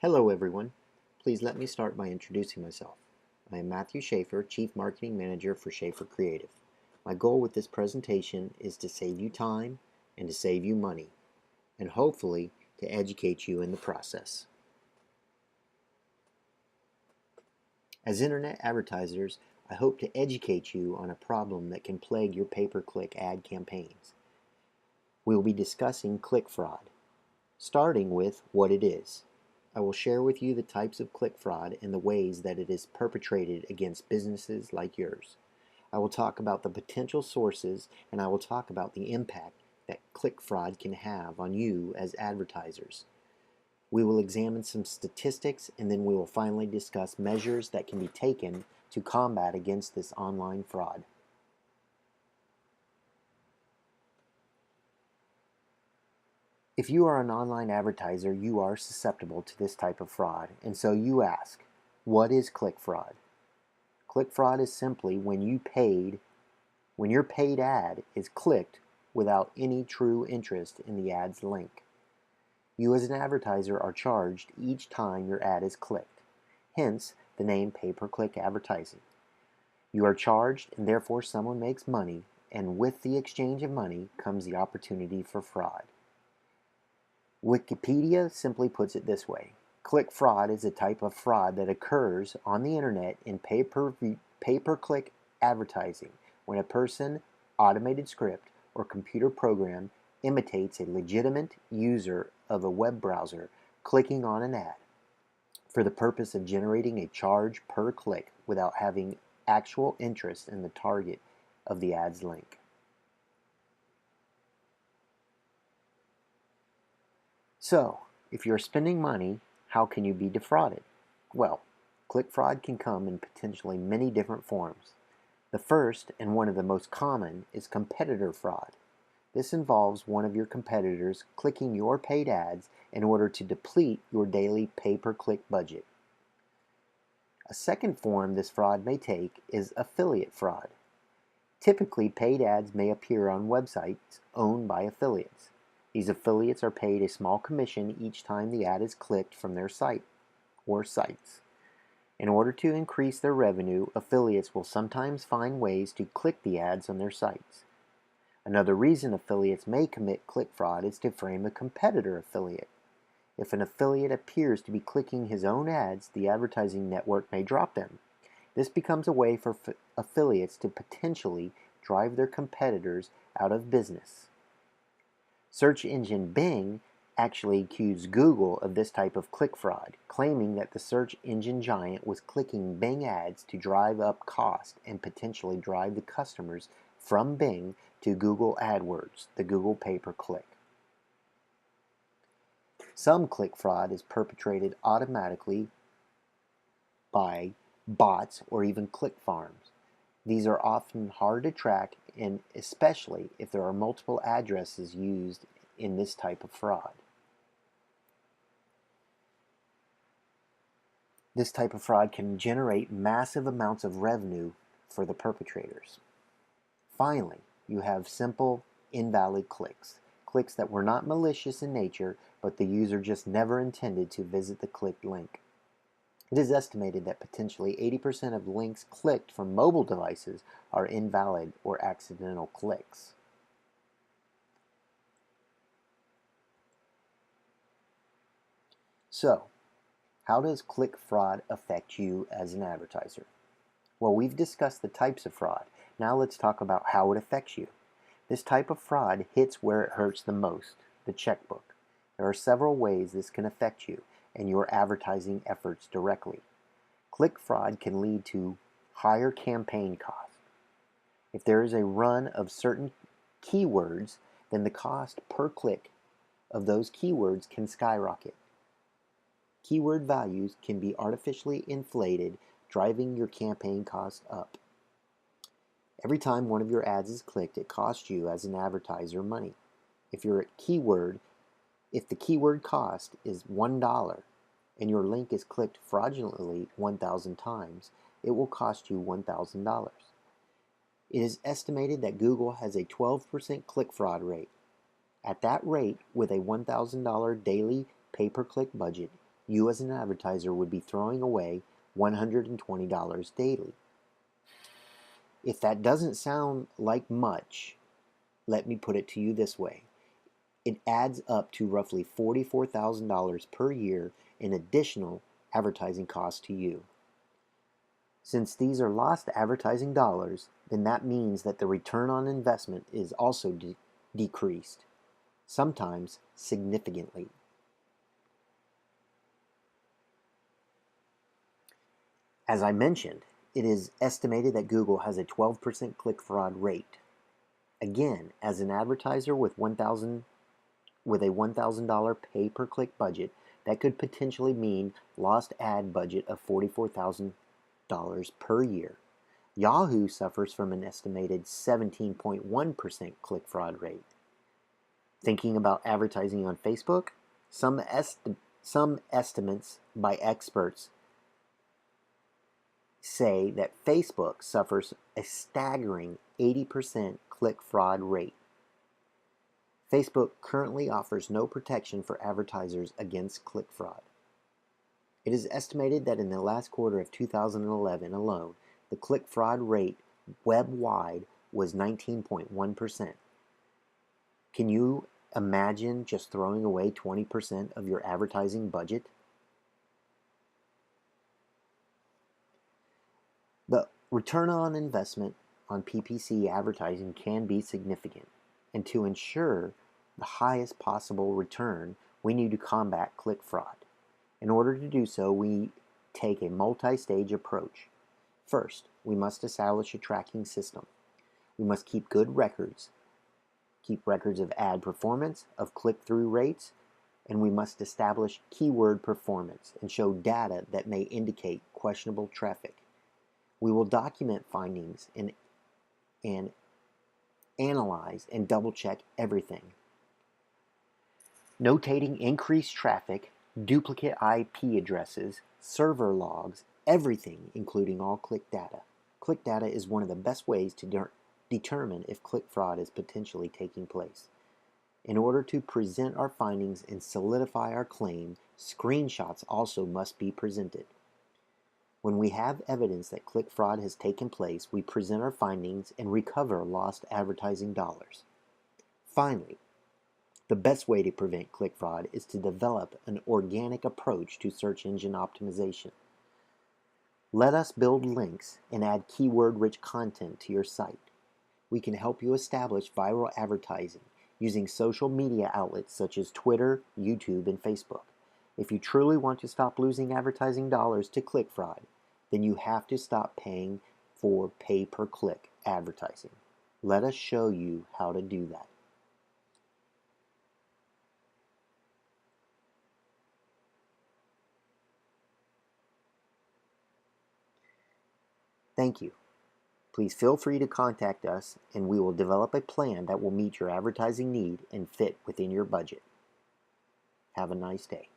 Hello everyone. Please let me start by introducing myself. I am Matthew Shafer, Chief Marketing Manager for Shafer Creative. My goal with this presentation is to save you time and to save you money, and hopefully to educate you in the process. As internet advertisers, I hope to educate you on a problem that can plague your pay-per-click ad campaigns. We will be discussing click fraud, starting with what it is. I will share with you the types of click fraud and the ways that it is perpetrated against businesses like yours. I will talk about the potential sources, and I will talk about the impact that click fraud can have on you as advertisers. We will examine some statistics, and then we will finally discuss measures that can be taken to combat against this online fraud. If you are an online advertiser, you are susceptible to this type of fraud, and so you ask, what is click fraud? Click fraud is simply when your paid ad is clicked without any true interest in the ad's link. You as an advertiser are charged each time your ad is clicked, hence the name pay-per-click advertising. You are charged, and therefore someone makes money, and with the exchange of money comes the opportunity for fraud. Wikipedia simply puts it this way: click fraud is a type of fraud that occurs on the internet in pay-per-click advertising when a person, automated script, or computer program imitates a legitimate user of a web browser clicking on an ad for the purpose of generating a charge per click without having actual interest in the target of the ad's link. So, if you're spending money, how can you be defrauded? Well, click fraud can come in potentially many different forms. The first, and one of the most common, is competitor fraud. This involves one of your competitors clicking your paid ads in order to deplete your daily pay-per-click budget. A second form this fraud may take is affiliate fraud. Typically, paid ads may appear on websites owned by affiliates. These affiliates are paid a small commission each time the ad is clicked from their site or sites. In order to increase their revenue, affiliates will sometimes find ways to click the ads on their sites. Another reason affiliates may commit click fraud is to frame a competitor affiliate. If an affiliate appears to be clicking his own ads, the advertising network may drop them. This becomes a way for affiliates to potentially drive their competitors out of business. Search engine Bing actually accused Google of this type of click fraud, claiming that the search engine giant was clicking Bing ads to drive up cost and potentially drive the customers from Bing to Google AdWords, the Google pay-per-click. Some click fraud is perpetrated automatically by bots or even click farms. These are often hard to track, and especially if there are multiple addresses used in this type of fraud. This type of fraud can generate massive amounts of revenue for the perpetrators. Finally, you have simple, invalid clicks. Clicks that were not malicious in nature, but the user just never intended to visit the clicked link. It is estimated that potentially 80% of links clicked from mobile devices are invalid or accidental clicks. So, how does click fraud affect you as an advertiser? Well, we've discussed the types of fraud. Now let's talk about how it affects you. This type of fraud hits where it hurts the most, the checkbook. There are several ways this can affect you and your advertising efforts directly. Click fraud can lead to higher campaign costs. If there is a run of certain keywords, then the cost per click of those keywords can skyrocket. Keyword values can be artificially inflated, driving your campaign costs up. Every time one of your ads is clicked, it costs you as an advertiser money. If the keyword cost is $1 and your link is clicked fraudulently 1,000 times, it will cost you $1,000. It is estimated that Google has a 12% click fraud rate. At that rate, with a $1,000 daily pay-per-click budget, you as an advertiser would be throwing away $120 daily. If that doesn't sound like much, let me put it to you this way. It adds up to roughly $44,000 per year in additional advertising costs to you. Since these are lost advertising dollars, then that means that the return on investment is also decreased, sometimes significantly. As I mentioned, it is estimated that Google has a 12% click fraud rate. Again, as an advertiser with a $1,000 pay-per-click budget, that could potentially mean lost ad budget of $44,000 per year. Yahoo suffers from an estimated 17.1% click fraud rate. Thinking about advertising on Facebook? Some estimates by experts say that Facebook suffers a staggering 80% click fraud rate. Facebook currently offers no protection for advertisers against click fraud. It is estimated that in the last quarter of 2011 alone, the click fraud rate web-wide was 19.1%. Can you imagine just throwing away 20% of your advertising budget? The return on investment on PPC advertising can be significant, and to ensure the highest possible return, we need to combat click fraud. In order to do so, we take a multi-stage approach. First, we must establish a tracking system. We must keep good records. Keep records of ad performance, of click-through rates, and we must establish keyword performance and show data that may indicate questionable traffic. We will document findings and analyze and double-check everything. Notating increased traffic, duplicate IP addresses, server logs, everything, including all click data. Click data is one of the best ways to determine if click fraud is potentially taking place. In order to present our findings and solidify our claim, screenshots also must be presented. When we have evidence that click fraud has taken place, we present our findings and recover lost advertising dollars. Finally, the best way to prevent click fraud is to develop an organic approach to search engine optimization. Let us build links and add keyword-rich content to your site. We can help you establish viral advertising using social media outlets such as Twitter, YouTube, and Facebook. If you truly want to stop losing advertising dollars to click fraud, then you have to stop paying for pay-per-click advertising. Let us show you how to do that. Thank you. Please feel free to contact us and we will develop a plan that will meet your advertising need and fit within your budget. Have a nice day.